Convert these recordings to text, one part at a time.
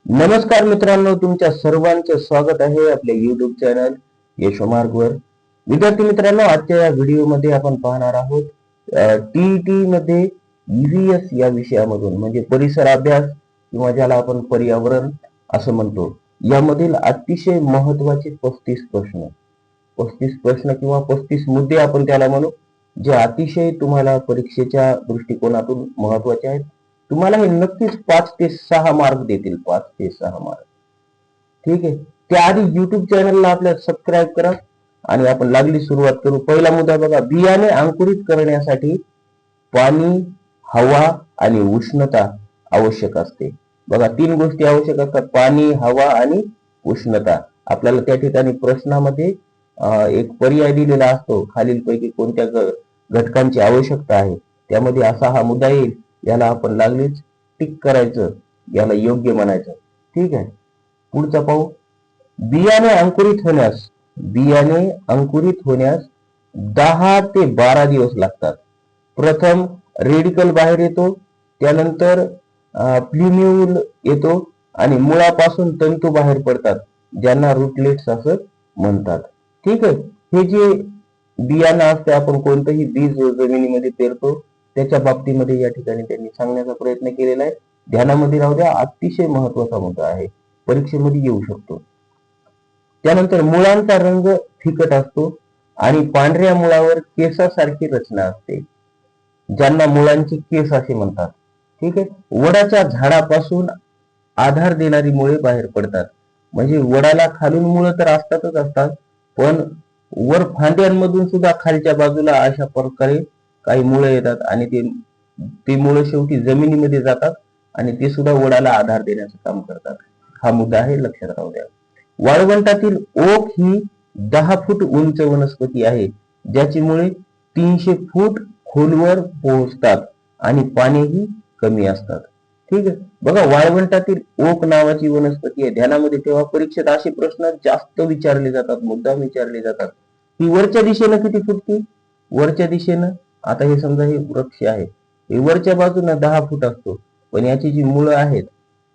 नमस्कार मित्रांनो, तुमच्या सर्वांचे स्वागत आहे आपल्या YouTube चॅनल यशोमार्गवर. विद्यार्थी मित्रांनो, आजच्या या व्हिडिओमध्ये आपण पाहणार आहोत टीईटी मध्ये EVS या विषयामधून म्हणजे परिसर अभ्यास किंवा ज्याला आपण पर्यावरण असं म्हणतो, यामधील अतिशय महत्त्वाचे 35 प्रश्न किंवा 35 मुद्दे आपण त्याला म्हणू, जे अतिशय तुम्हाला परीक्षेच्या दृष्टिकोनातून महत्त्वाचे आहेत. तुम्हाला हे नक्कीच 5 ते 6 मार्क देतील. 5 ते 6 मार्क. ठीक आहे. त्याआधी YouTube चॅनलला आपल्या सबस्क्राईब करा आणि आपण लागली सुरुवात करू. पहिला मुद्दा बघा, बियाणे अंकुरित करण्यासाठी पाणी, हवा आणि उष्णता आवश्यक असते. बघा, 3 गोष्टी आवश्यक असतात: पाणी, हवा आणि उष्णता. आपल्याला त्या ठिकाणी प्रश्नामध्ये एक पर्याय दिलेला असतो, खालीलपैकी कोणत्या घटकांची आवश्यकता आहे. त्यामध्ये असा हा मुद्दा येईल. याला आपण लागलीच टिक करायचं, याला योग्य म्हणायचं. ठीक आहे. पुढचा पाहू. बियाणे अंकुरित होण्यास 10 ते 12 दिवस लागतात. प्रथम रेडिकल बाहेर येतो, त्यानंतर प्लिम्यूल येतो आणि मुळापासून तंतू बाहेर पडतात, ज्यांना रूटलेट्स असं म्हणतात. ठीक आहे. हे जे बियाणं असते, आपण कोणतंही बीज जमिनीमध्ये पेरतो, त्याच्या बाबतीमध्ये या ठिकाणी त्यांनी सांगण्याचा प्रयत्न केलेला आहे. ध्यानामध्ये राहू द्या, अतिशय महत्वाचा मुद्दा आहे, परीक्षेमध्ये येऊ शकतो. त्यानंतर मुळांचा रंग फिकट असतो आणि पांढऱ्या मुळावर केसासारखी रचना असते, ज्यांना मुळांची केस असे म्हणतात. ठीक आहे. वडाच्या झाडापासून आधार देणारी मुळे बाहेर पडतात. म्हणजे वडाला खालून मुळं तर असतातच असतात, पण वर फांद्यांमधून सुद्धा खालच्या बाजूला अशा प्रकारे काही मुळे येतात आणि ते मुळे शेवटी जमिनीमध्ये जातात आणि ते सुद्धा वडाला आधार देण्याचं काम करतात. हा मुद्दा आहे, लक्षात राहू द्या. वाळवंटातील ओक ही 10 फूट उंच वनस्पती आहे, ज्याची मुळे 300 फूट खोलवर पोहोचतात आणि पाणीही कमी असतात. ठीक आहे. बघा, वाळवंटातील ओक नावाची वनस्पती आहे. ध्यानामध्ये ठेवा, परीक्षेत असे प्रश्न जास्त विचारले जातात, मुद्दाम विचारले जातात. ही वरच्या दिशेनं किती फुटते? वरच्या दिशेनं, आता हे समजा हे वृक्ष आहे, हे वरच्या बाजूनं 10 फूट असतो, पण याची जी मुळं आहेत,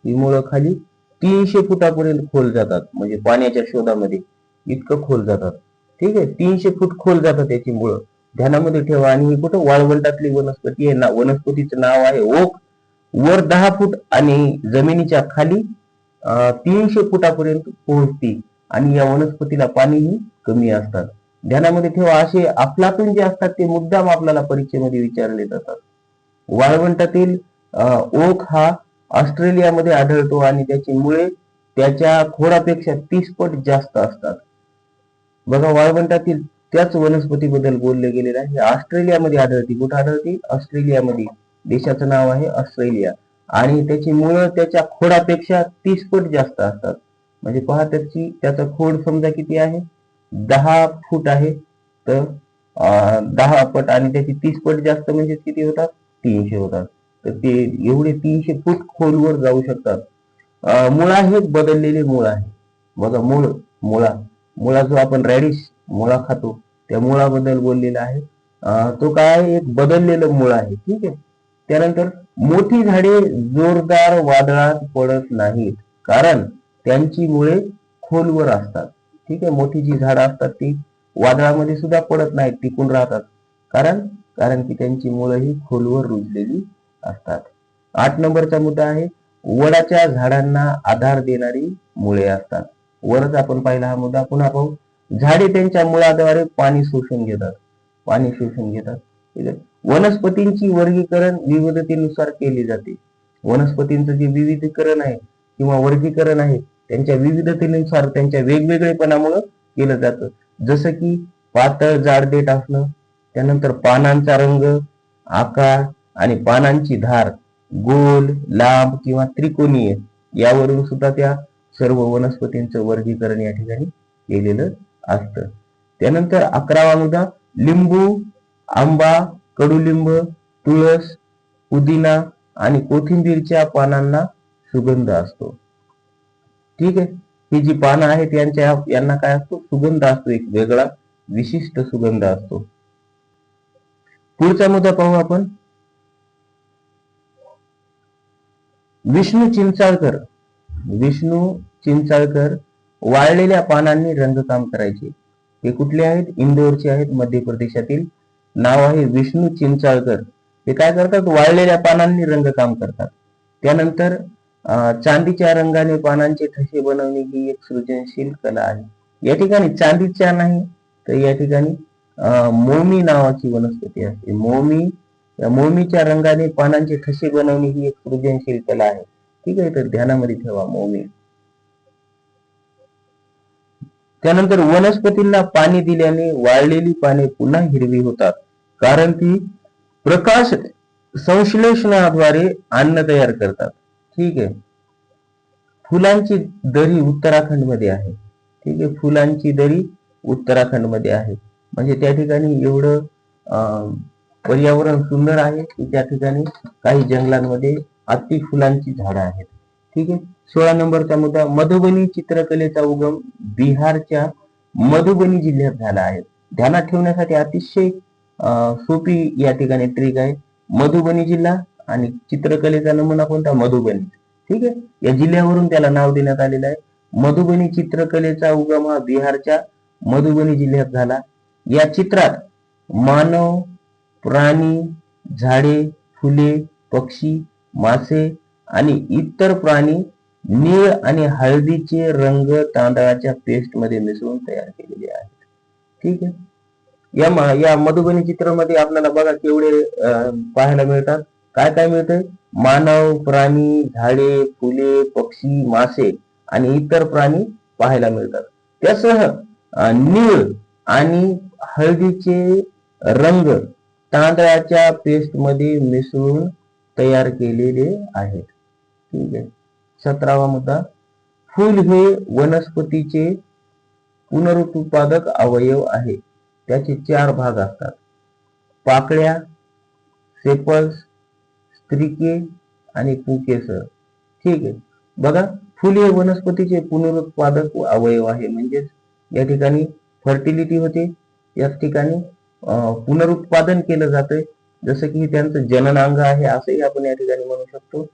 ही मुळं खाली 300 फुटापर्यंत खोल जातात. म्हणजे पाण्याच्या शोधामध्ये इतकं खोल जातात. ठीक आहे. 300 फूट खोल जातात याची मुळं. ध्यानामध्ये ठेवा. आणि ही कुठं? वाळवंटातली वनस्पती आहे ना. वनस्पतीचं नाव आहे ओक. वर 10 फूट आणि जमिनीच्या खाली 300 फुटापर्यंत पोहोचते आणि या वनस्पतीला पाणीही कमी असतात. ध्यानामध्ये ठेवा, असे अफलातून जे असतात ते मुद्दाम आपल्याला परीक्षेमध्ये विचारले जातात. वाळवंटातील ओक हा ऑस्ट्रेलियामध्ये आढळतो आणि त्याची मुळे त्याच्या खोडापेक्षा 30 पट जास्त असतात. बघा, वाळवंटातील त्याच वनस्पतीबद्दल बोलले गेलेले आहे. ऑस्ट्रेलियामध्ये आढळते. कुठे आढळते? ऑस्ट्रेलियामध्ये. देशाचं नाव आहे ऑस्ट्रेलिया. आणि त्याची मुळं त्याच्या खोडापेक्षा 30 पट जास्त असतात. म्हणजे पहा, त्याचा खोड समजा किती आहे? 10 फूट आहे, तर 10 पट आणि त्याची 30 पट जास्त म्हणजे किती होतात? 300 होतात. तर ते एवढे 300 फूट खोलवर जाऊ शकतात. मुळा हे बदललेले मूळ आहे. बघा, मुळा जो आपण रॅडिश मुळा खातो, त्या मुळाबद्दल बोललेला आहे. तो काय आहे? एक बदललेलं मूळ आहे. ठीक आहे. त्यानंतर मोठी झाडे जोरदार वादळात पडत नाहीत, कारण त्यांची मुळे खोलवर असतात. ठीक आहे. मोठी जी झाडं असतात ती वादळामध्ये सुद्धा पडत नाहीत, टिकून राहतात. कारण की त्यांची मुळं ही खोलवर रुजलेली असतात. 8 नंबरचा मुद्दा आहे, वडाच्या झाडांना आधार देणारी मुळे असतात. वरच आपण पाहिला हा मुद्दा, पुन्हा पाहू. झाडे त्यांच्या मुळाद्वारे पाणी शोषून घेतात. ठीक आहे. वनस्पतींची वर्गीकरण विविधतेनुसार केले जाते. वनस्पतींचं जे विविधीकरण आहे किंवा वर्गीकरण आहे, त्यांच्या विविधतेनुसार, त्यांच्या वेगवेगळेपणामुळे केलं जातं. जसं की पातळ जाडदेठ असणं, त्यानंतर पानांचा रंग, आकार आणि पानांची धार गोल, लांब किंवा त्रिकोणीय, यावरून सुद्धा त्या सर्व वनस्पतींचं वर्गीकरण या ठिकाणी केलेलं असतं. त्यानंतर 11वा मुद्दा, लिंबू, आंबा, कडुलिंब, तुळस, पुदिना आणि कोथिंबीरच्या पानांना सुगंध असतो. ठीक आहे. ही जी पानं आहेत यांना काय असतो? सुगंध असतो. एक वेगळा विशिष्ट सुगंध असतो. पुढचा मुद्दा पाहू आपण. विष्णू चिंचाळकर विष्णू चिंचाळकर वाळलेल्या पानांनी रंगकाम करायचे. हे कुठले आहेत? इंदोरचे आहेत, मध्य प्रदेशातील. नाव आहे विष्णू चिंचाळकर. ते काय करतात? वाळलेल्या पानांनी रंगकाम करतात. त्यानंतर चांदीच्या रंगाने पानांचे ठसे बनवणे ही एक सृजनशील कला आहे. या ठिकाणी चांदीच्या नाही तर या ठिकाणी मोमी नावाची वनस्पती असते. मोमी, या मोमीच्या रंगाने पानांचे ठसे बनवणे ही एक सृजनशील कला आहे. ठीक आहे, तर ध्यानामध्ये ठेवा मोमी. त्यानंतर वनस्पतींना पाणी दिल्याने वाळलेली पाने पुन्हा हिरवी होतात, कारण ती प्रकाश संश्लेषणाद्वारे अन्न तयार करतात. ठीक आहे. फुलांची दरी उत्तराखंड मध्ये आहे. ठीक आहे, फुलांची दरी उत्तराखंड मध्ये आहे. म्हणजे त्या ठिकाणी एवढं पर्यावरण सुंदर आहे की त्या ठिकाणी काही जंगलांमध्ये अति फुलांची झाडं आहेत. ठीक आहे. 16 नंबरचा मुद्दा, मधुबनी चित्रकलेचा उगम बिहारच्या मधुबनी जिल्ह्यात झाला आहे. ध्यानात ठेवण्यासाठी अतिशय सोपी या ठिकाणी ट्रिक आहे. मधुबनी जिल्हा आणि चित्रकलेचा नमुना कोणता? मधुबनी. ठीक आहे, या जिल्ह्यावरून त्याला नाव देण्यात आलेलं आहे. मधुबनी चित्रकलेचा उगम हा बिहारच्या मधुबनी जिल्ह्यात झाला. या चित्रात मानव, प्राणी, झाडे, फुले, पक्षी, मासे आणि इतर प्राणी निळ आणि हळदीचे रंग तांदळाच्या पेस्ट मध्ये मिसळून तयार केलेले आहेत. ठीक आहे. या मधुबनी चित्रामध्ये आपल्याला बघा केवढे पाहायला मिळतात. काय काय मिळतंय? मानव, प्राणी, झाडे, फुले, पक्षी, मासे आणि इतर प्राणी पाहायला मिळतात. त्यासह निळ आणि हळदीचे रंग तांदळाच्या पेस्ट मध्ये मिसळून तयार केलेले आहेत. ठीक आहे. 17वा मुद्दा, फूल हे वनस्पतीचे पुनरुत्पादक अवयव आहे. त्याचे 4 भाग असतात: पाकळ्या, सेपल्स, स्त्रिके आणि पुकेसर. ठीक आहे. बघा, फुल हे वनस्पतीचे पुनरुत्पादक अवयव आहे. म्हणजेच या ठिकाणी फर्टिलिटी होते, या ठिकाणी पुनरुत्पादन केलं जातंय. जसं की त्यांचं जननांग आहे असंही आपण या ठिकाणी म्हणू शकतो.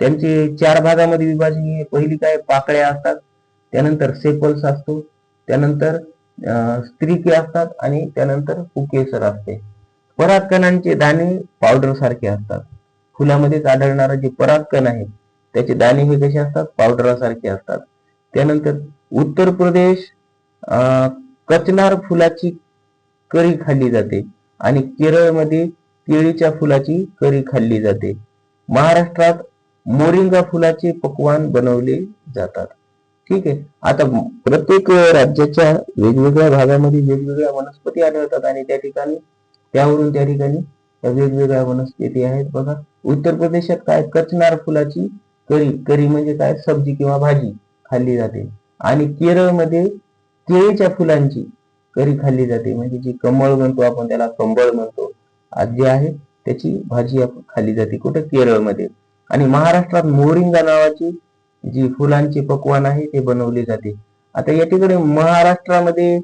त्यांचे 4 भागामध्ये विभाजन आहे. पहिली काय? पाकळ्या असतात, त्यानंतर सेपल्स असतो, त्यानंतर स्त्रिके असतात आणि त्यानंतर पुकेसर असते. परागकणांचे दाणे पावडर सारखे असतात. फुलामध्येच आढळणारे जे परागकण आहेत त्याचे दाणे हे कसे असतात? पावडरासारखे असतात. त्यानंतर उत्तर प्रदेश कचनार फुलाची करी खाल्ली जाते आणि केरळमध्ये केळीच्या फुलाची करी खाल्ली जाते. महाराष्ट्रात मोरिंगा फुलाचे पक्वान बनवले जातात. ठीक आहे. आता प्रत्येक राज्याच्या वेगवेगळ्या भागामध्ये वेगवेगळ्या वनस्पती आढळतात आणि त्यावरून त्या ठिकाणी वेगवेगळ्या वनस्पती आहेत. बघा, उत्तर प्रदेशात काय? कचनार फुलाची करी म्हणजे काय? सब्जी किंवा भाजी खाल्ली जाते. आणि केरळमध्ये केळीच्या फुलांची करी खाल्ली जाते. म्हणजे जी कमळ म्हणतो आपण, त्याला कंबळ म्हणतो, आज जे आहे त्याची भाजी खाल्ली जाते. कुठे? केरळमध्ये. आणि महाराष्ट्रात मोरिंगा नावाची जी फुलांची पक्वान आहे ते बनवले जाते. आता या ठिकाणी महाराष्ट्रामध्ये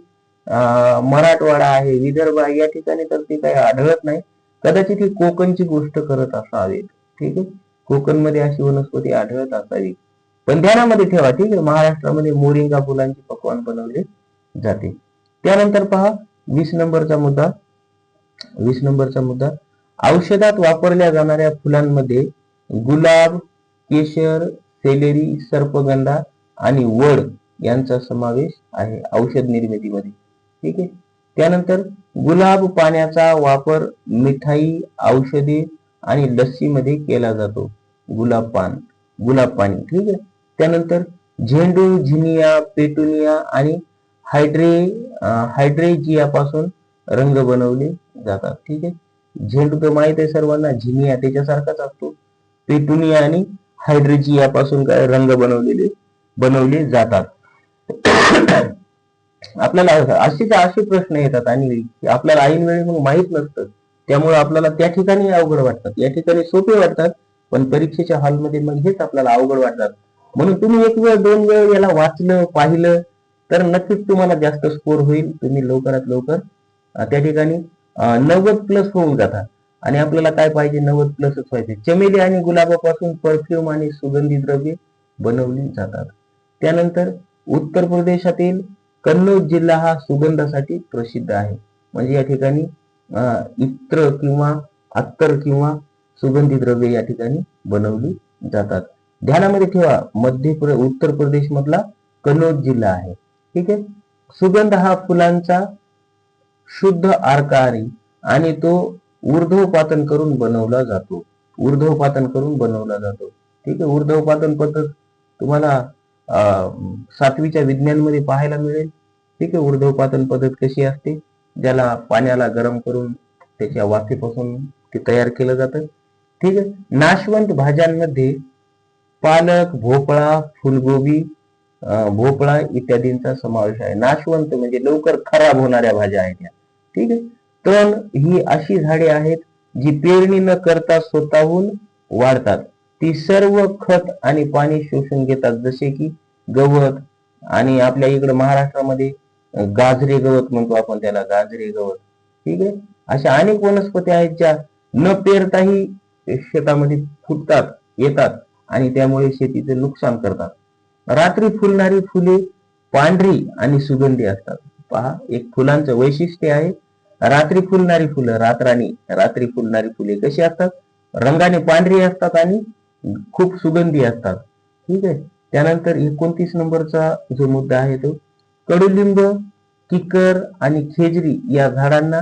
मराठवाडा आहे, विदर्भ आहे, या ठिकाणी तर ते काही आढळत नाही. कदाचित ही कोकणची गोष्ट करत असावीत. ठीक आहे, कोकणमध्ये अशी वनस्पती आढळत असावी. पण ध्यानामध्ये ठेवा. ठीक आहे, महाराष्ट्रामध्ये मोरिंगा फुलांची पक्वान बनवले जाते. त्यानंतर पहा 20 नंबरचा मुद्दा, औषधात वापरल्या जाणाऱ्या फुलांमध्ये गुलाब, केशर, सेलेरी, सर्पगंधा आणि वड यांचा समावेश आहे औषध निर्मितीमध्ये. ठीक आहे. त्यानंतर गुलाब पाण्याचा वापर मिठाई, औषधे आणि लस्सीमध्ये केला जातो. गुलाब पाणी. ठीक आहे. त्यानंतर झेंडू, झिनिया, पेटुनिया आणि हायड्रेजिया पासून रंग बनवले जातात. ठीक आहे. झेंडू तर माहित आहे सर्वांना, झिनिया त्याच्यासारखाच असतो. पेटुनिया आणि हायड्रेजिया पासून काय? रंग बनवले जातात. आपल्याला असे प्रश्न येतात आणि आपल्याला ऐन वेळी मग माहित नसतं, त्यामुळे आपल्याला त्या ठिकाणी अवघड वाटतात, या ठिकाणी सोपे वाटतात, पण परीक्षेच्या हॉलमध्ये मग हेच आपल्याला अवघड वाटतात. म्हणून तुम्ही 1 वेळ 2 वेळ याला वाचलं, पाहिलं तर नक्कीच तुम्हाला जास्त स्कोर होईल. तुम्ही लवकरात लवकर त्या ठिकाणी 90+ होऊन जातात. आणि आपल्याला काय पाहिजे? 90+ व्हायचे. चमेली आणि गुलाबापासून परफ्यूम आणि सुगंधी द्रव्ये बनवली जातात. त्यानंतर उत्तर प्रदेशातील कन्नौज जिल्हा हा सुगंधासाठी प्रसिद्ध आहे. म्हणजे या ठिकाणी इत्र किंवा अत्तर किंवा सुगंधी द्रव्ये या ठिकाणी बनवली जातात. ध्यानामध्ये ठेवा, उत्तर प्रदेश मधला कन्नौज जिल्हा आहे. ठीक आहे. सुगंध हा फुलांचा शुद्ध अर्क आहे आणि तो ऊर्ध्वपातन करून बनवला जातो. ऊर्ध्वपातन करून बनवला जातो. ठीक आहे. ऊर्ध्वपातन पद्धत तुम्हाला 7वीच्या विज्ञान मध्ये पाहायला मिळेल. ठीक आहे. ऊर्ध्वपातन पद्धत कशी असते, ज्याला पाण्याला गरम करून त्याच्या वाफेपासून ते तयार केलं जातं. ठीक आहे. नाशवंत भाज्यांमध्ये पालक, भोपळा, फुलगोबी, भोपळा इत्यादींचा समावेश आहे. नाशवंत म्हणजे लवकर खराब होणाऱ्या भाज्या आहेत या. ठीक आहे. तण ही अशी झाडे आहेत जी पेरणी न करता स्वतःहून वाढतात. ती सर्व खत आणि पाणी शोषून घेतात, जसे की गवत, आणि आपल्या इकडे महाराष्ट्रामध्ये गाजरे गवत म्हणतो आपण त्याला, गाजरे गवत. ठीक आहे. अशा अनेक वनस्पती आहेत ज्या न पेरताही शेतामध्ये फुटतात, येतात आणि त्यामुळे शेतीचे नुकसान करतात. रात्री फुलणारी फुले पांढरी आणि सुगंधी असतात. पहा, एक फुलांचं वैशिष्ट्य आहे, रात्री फुलणारी फुलं, रात्री फुलणारी फुले कशी असतात, रंगाने पांढरी असतात आणि खूप सुगंधी असतात. ठीक आहे. त्यानंतर 29 नंबरचा जो मुद्दा आहे तो, कडुलिंब, किकर आणि खेजरी या झाडांना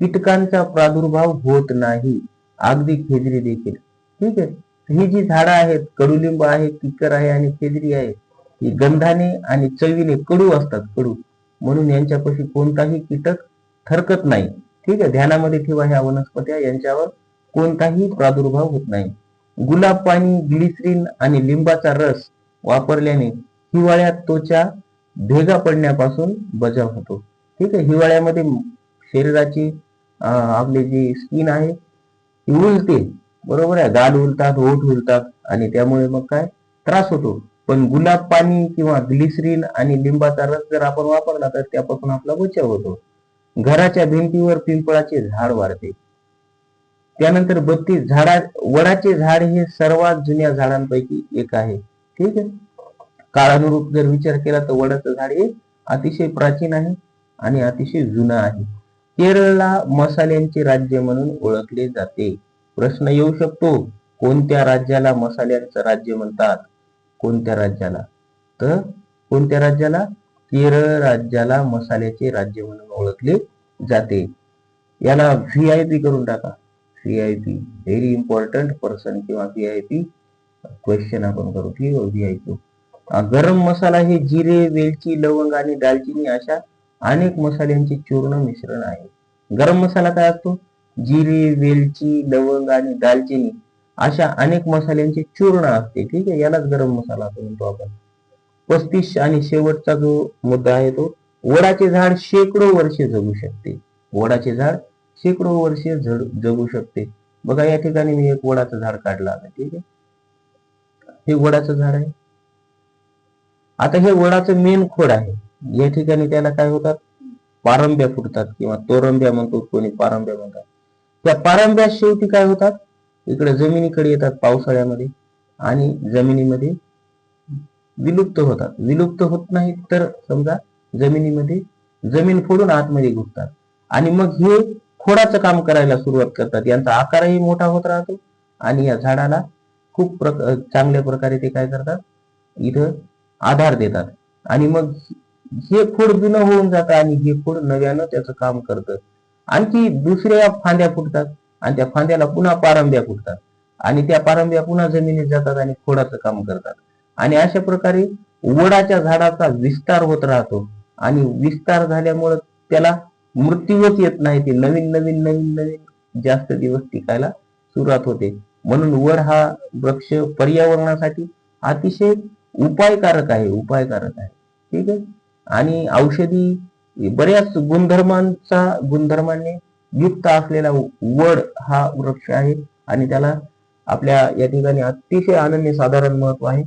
कीटकांचा प्रादुर्भाव होत नाही. अगदी खेजरी देखील. ठीक आहे. ही जी झाडं आहेत, कडुलिंब आहे, किकर आहे आणि खेजरी आहे, ही गंधाने आणि चवीने कडू असतात, कडू, म्हणून यांच्यापाशी कोणताही कीटक थरकत नाही. ठीक आहे. ध्यानामध्ये ठेवा, ह्या वनस्पत्या यांच्यावर कोणताही प्रादुर्भाव होत नाही. गुलाब पाणी, ग्लिसरीन आणि लिंबाचा रस वापरल्याने हिवाळ्यात त्वचा भेगा पडण्यापासून बचाव होतो. ठीक आहे. हिवाळ्यामध्ये शरीराची आपली जी स्किन आहे ती उलते, बरोबर आहे, गाल उलतात, ओठ उलतात आणि त्यामुळे मग काय त्रास होतो. पण गुलाब पाणी किंवा ग्लिसरीन आणि लिंबाचा रस जर आपण वापरला तर त्यापासून आपला बचाव होतो. घराच्या भिंतीवर पिंपळाचे झाड वाढते. त्यानंतर 32 वडाचे झाड हे सर्वात जुन्या झाडांपैकी एक आहे. ठीक आहे. काळानुरूप जर विचार केला तर वडाचं झाड हे अतिशय प्राचीन आहे आणि अतिशय जुनं आहे. केरळला मसाल्यांचे राज्य म्हणून ओळखले जाते. प्रश्न येऊ शकतो, कोणत्या राज्याला मसाल्यांचं राज्य म्हणतात? कोणत्या राज्याला? तर कोणत्या राज्याला? केरळ राज्याला मसाल्याचे राज्य म्हणून ओळखले जाते. याला VIP करून टाका. VIP, व्हेरी इम्पॉर्टंट पर्सन किंवा VIP क्वेश्चन आपण करू. ठीक आहे. VIP. गरम मसाला हे जिरे, वेलची, लवंग आणि दालचिनी अशा अनेक मसाल्यांचे चूर्ण मिश्रण आहे. गरम मसाला काय असतो? जिरे, वेलची, लवंग आणि दालचिनी अशा अनेक मसाल्यांचे चूर्ण असते. ठीक आहे. यालाच गरम मसाला असं म्हणतो आपण. 35 आणि शेवटचा जो मुद्दा आहे तो, वडाचे झाड शेकडो वर्षे जगू शकते. वडाचे झाड शेकडो वर्षे जगू शकते. बघा, या ठिकाणी मी एक वडाचं झाड काढलं आहे. ठीक आहे. हे वडाचं झाड आहे. आता हे वडाचं मेन खोड आहे. या ठिकाणी त्याला काय होतात, पारंब्या फुटतात किंवा तोरंब्या म्हणतो, कोणी पारंब्या म्हणतात. त्या पारंब्या शेवटी काय होतात, इकडे जमिनीकडे येतात पावसाळ्यामध्ये आणि जमिनीमध्ये विलुप्त होतात. विलुप्त होत नाहीत तर समजा जमिनीमध्ये जमीन फोडून आतमध्ये घुसतात आणि मग हे खोडाचं काम करायला सुरुवात करतात. यांचा आकारही मोठा होत राहतो आणि या झाडाला खूप चांगल्या प्रकारे ते काय करतात, इथं आधार देतात आणि मग हे खोड जुनं होऊन जातं आणि हे खोड नव्यानं त्याचं काम करतं. आणखी दुसऱ्या फांद्या फुटतात आणि त्या फांद्याला पुन्हा पारंब्या फुटतात आणि त्या पारंब्या पुन्हा जमिनीत जातात आणि खोडाचं काम करतात. आणि अशा प्रकारे वडाच्या झाडाचा विस्तार होत राहतो आणि विस्तार झाल्यामुळे त्याला मृत्यूच येत नाही. ते नवीन नवीन नवीन नवीन जास्त दिवस टिकायला सुरुवात होते. म्हणून वड हा वृक्ष पर्यावरणासाठी अतिशय उपायकारक आहे. ठीक आहे. आणि औषधी बऱ्याच गुणधर्मांनी युक्त असलेला वड हा वृक्ष आहे आणि त्याला आपल्या या ठिकाणी अतिशय अनन्य साधारण महत्व आहे.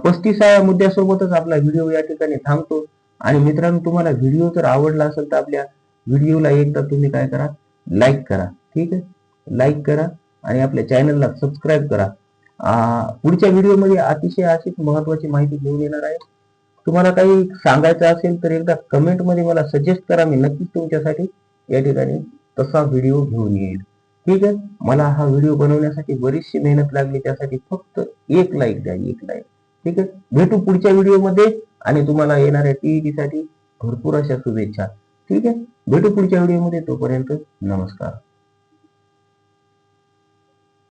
35व्या मुद्द्यासोबतच आपला व्हिडिओ या ठिकाणी थांबतो. आणि मित्रांनो, तुम्हाला व्हिडिओ जर आवडला असेल तर आपल्या व्हिडिओला एकदा तुम्ही काय करा, लाईक करा. ठीक आहे. लाईक करा आणि आपल्या चॅनलला सबस्क्राईब करा. पुढच्या व्हिडिओमध्ये अतिशय अशीच महत्वाची माहिती घेऊन येणार आहे. तुम्हाला काही सांगायचं असेल तर एकदा कमेंटमध्ये मला सजेस्ट करा, मी नक्कीच तुमच्यासाठी या ठिकाणी तसा व्हिडिओ घेऊन येईल. ठीक आहे. मला हा व्हिडिओ बनवण्यासाठी बरीचशी मेहनत लागली, त्यासाठी फक्त एक लाईक द्या, एक लाईक. ठीक आहे. भेटू पुढच्या व्हिडिओमध्ये आणि तुम्हाला येणाऱ्या टीईटी साठी भरपूर अशा शुभेच्छा. ठीक आहे. भेटू पुढच्या व्हिडिओमध्ये, तोपर्यंत नमस्कार.